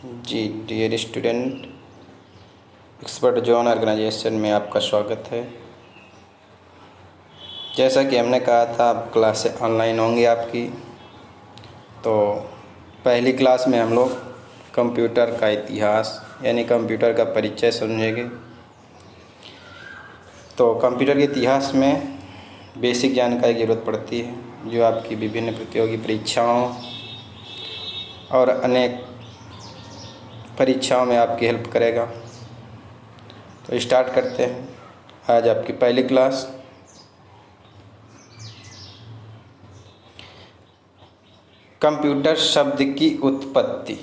जी dear student, expert zone organisation में आपका स्वागत है। जैसा कि हमने कहा था अब क्लासें ऑनलाइन होंगी आपकी। तो पहली क्लास में हम लोग कंप्यूटर का इतिहास यानी कंप्यूटर का परिचय समझेंगे। तो कंप्यूटर के इतिहास में बेसिक जानकारी की ज़रूरत पड़ती है जो आपकी विभिन्न प्रतियोगी परीक्षाओं और अनेक परीक्षाओं में आपकी हेल्प करेगा। तो स्टार्ट करते हैं आज आपकी पहली क्लास। कंप्यूटर शब्द की उत्पत्ति।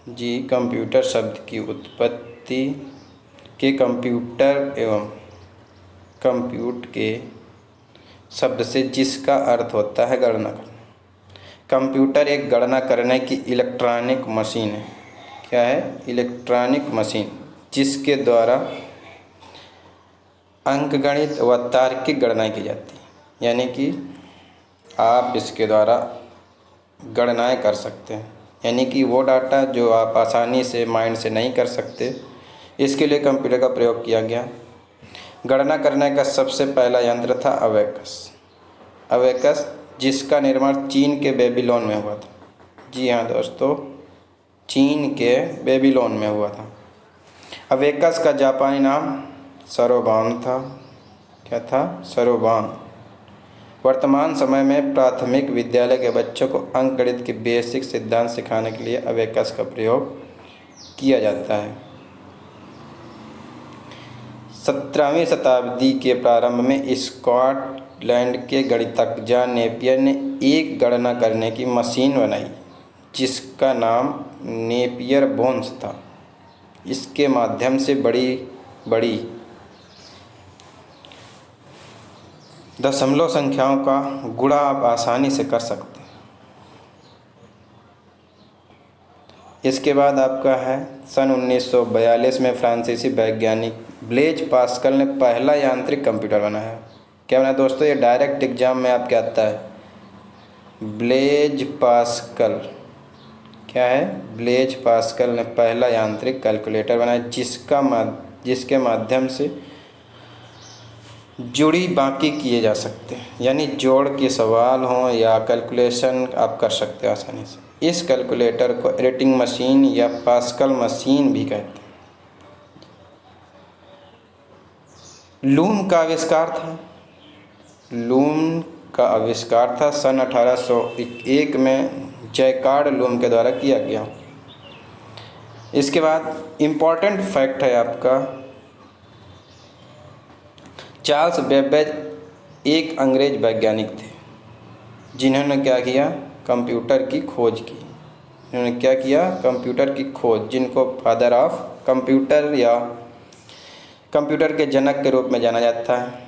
जी, कंप्यूटर शब्द की उत्पत्ति के कंप्यूटर एवं कंप्यूट के शब्द से जिसका अर्थ होता है गणना करना। कंप्यूटर एक गणना करने की इलेक्ट्रॉनिक मशीन है। क्या है? इलेक्ट्रॉनिक मशीन, जिसके द्वारा अंकगणित व तार्किक गणनाएँ की जाती है। यानी कि आप इसके द्वारा गणनाएँ कर सकते हैं, यानी कि वो डाटा जो आप आसानी से माइंड से नहीं कर सकते, इसके लिए कंप्यूटर का प्रयोग किया गया। गणना करने का सबसे पहला यंत्र था अबेकस, जिसका निर्माण चीन के बेबीलोन में हुआ था। जी हाँ दोस्तों, चीन के बेबीलोन में हुआ था। अबेकस का जापानी नाम सरोबान था। क्या था? सरोबान। वर्तमान समय में प्राथमिक विद्यालय के बच्चों को अंकगणित के बेसिक सिद्धांत सिखाने के लिए अबेकस का प्रयोग किया जाता है। 17वीं शताब्दी के प्रारंभ में स्कॉटलैंड के गणितज्ञ जॉन नेपियर ने एक गणना करने की मशीन बनाई जिसका नाम नेपियर बोन्स था। इसके माध्यम से बड़ी बड़ी दशमलव संख्याओं का गुणा आप आसानी से कर सकते हैं। इसके बाद आपका है सन 1942 में फ्रांसीसी वैज्ञानिक ब्लेज पास्कल ने पहला यांत्रिक कंप्यूटर बनाया। क्या बनाया दोस्तों? ये डायरेक्ट एग्जाम में आपके आता है। Blaise Pascal. क्या है? ब्लेज पास्कल ने पहला यांत्रिक कैलकुलेटर बनाया जिसके माध्यम से जुड़ी बाकी किए जा सकते हैं, यानी जोड़ के सवाल हों या कैलकुलेशन आप कर सकते हैं आसानी से। इस कैलकुलेटर को एडिटिंग मशीन या पास्कल मशीन भी कहते हैं। लूम का आविष्कार था सन 1801 में जैकार्ड लूम के द्वारा किया गया। इसके बाद इम्पॉर्टेंट फैक्ट है आपका, चार्ल्स बेबेज एक अंग्रेज वैज्ञानिक थे जिन्होंने क्या किया? कंप्यूटर की खोज की। इन्होंने क्या किया? कंप्यूटर की खोज, जिनको फादर ऑफ कंप्यूटर या कंप्यूटर के जनक के रूप में जाना जाता है।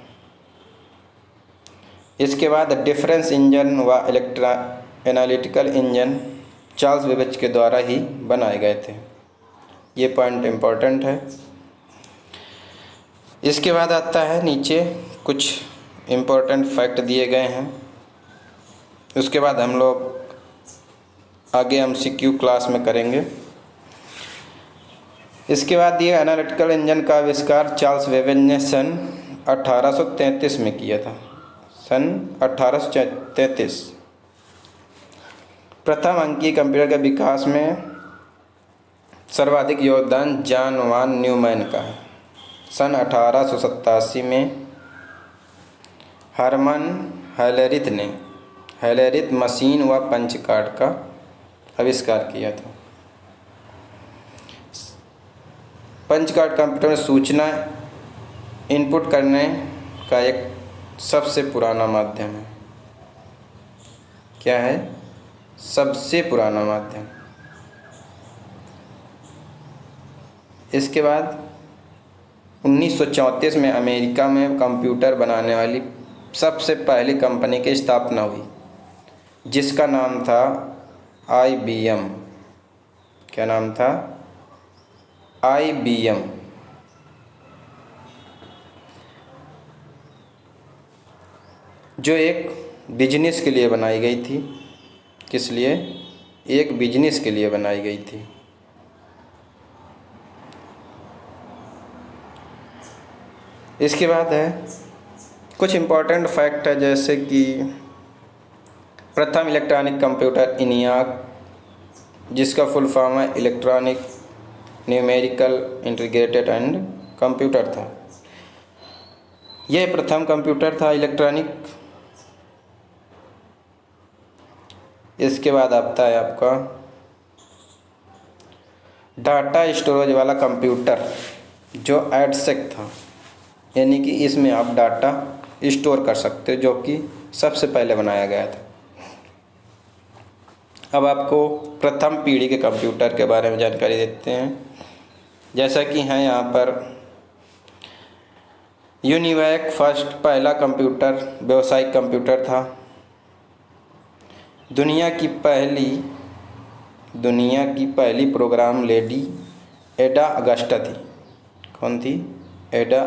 इसके बाद डिफरेंस इंजन व एनालिटिकल इंजन चार्ल्स बेबेज के द्वारा ही बनाए गए थे। ये पॉइंट इम्पोर्टेंट है। इसके बाद आता है नीचे कुछ इम्पोर्टेंट फैक्ट दिए गए हैं। उसके बाद हम लोग आगे MCQ क्लास में करेंगे। इसके बाद ये एनालिटिकल इंजन का आविष्कार चार्ल्स बेबेज ने सन 1833 में किया था। सन 1833। प्रथम अंकीय कंप्यूटर के विकास में सर्वाधिक योगदान जॉन वान न्यूमैन का है। सन 1887 में हरमन हेलेरिथ ने हेलेरिथ मशीन व पंच कार्ड का आविष्कार किया था। पंच कार्ड कंप्यूटर में सूचना इनपुट करने का एक सबसे पुराना माध्यम है। क्या है? सबसे पुराना माध्यम। इसके बाद 1934 में अमेरिका में कंप्यूटर बनाने वाली सबसे पहली कंपनी की स्थापना हुई जिसका नाम था IBM। क्या नाम था? IBM। जो एक बिजनेस के लिए बनाई गई थी। किस लिए? एक बिजनेस के लिए बनाई गई थी। इसके बाद है कुछ इम्पोर्टेंट फैक्ट है, जैसे कि प्रथम इलेक्ट्रॉनिक कंप्यूटर ENIAC, जिसका फुल फॉर्म है electronic numerical integrated and computer था। यह प्रथम कंप्यूटर था इलेक्ट्रॉनिक। इसके बाद आता है आपका डाटा स्टोरेज वाला कंप्यूटर, जो EDSEC था, यानी कि इसमें आप डाटा स्टोर कर सकते हो, जो कि सबसे पहले बनाया गया था। अब आपको प्रथम पीढ़ी के कंप्यूटर के बारे में जानकारी देते हैं। जैसा कि है यहाँ पर यूनिवैक फर्स्ट पहला कंप्यूटर व्यावसायिक कंप्यूटर था। दुनिया की पहली प्रोग्राम लेडी एडा अगस्टा थी। कौन थी? एडा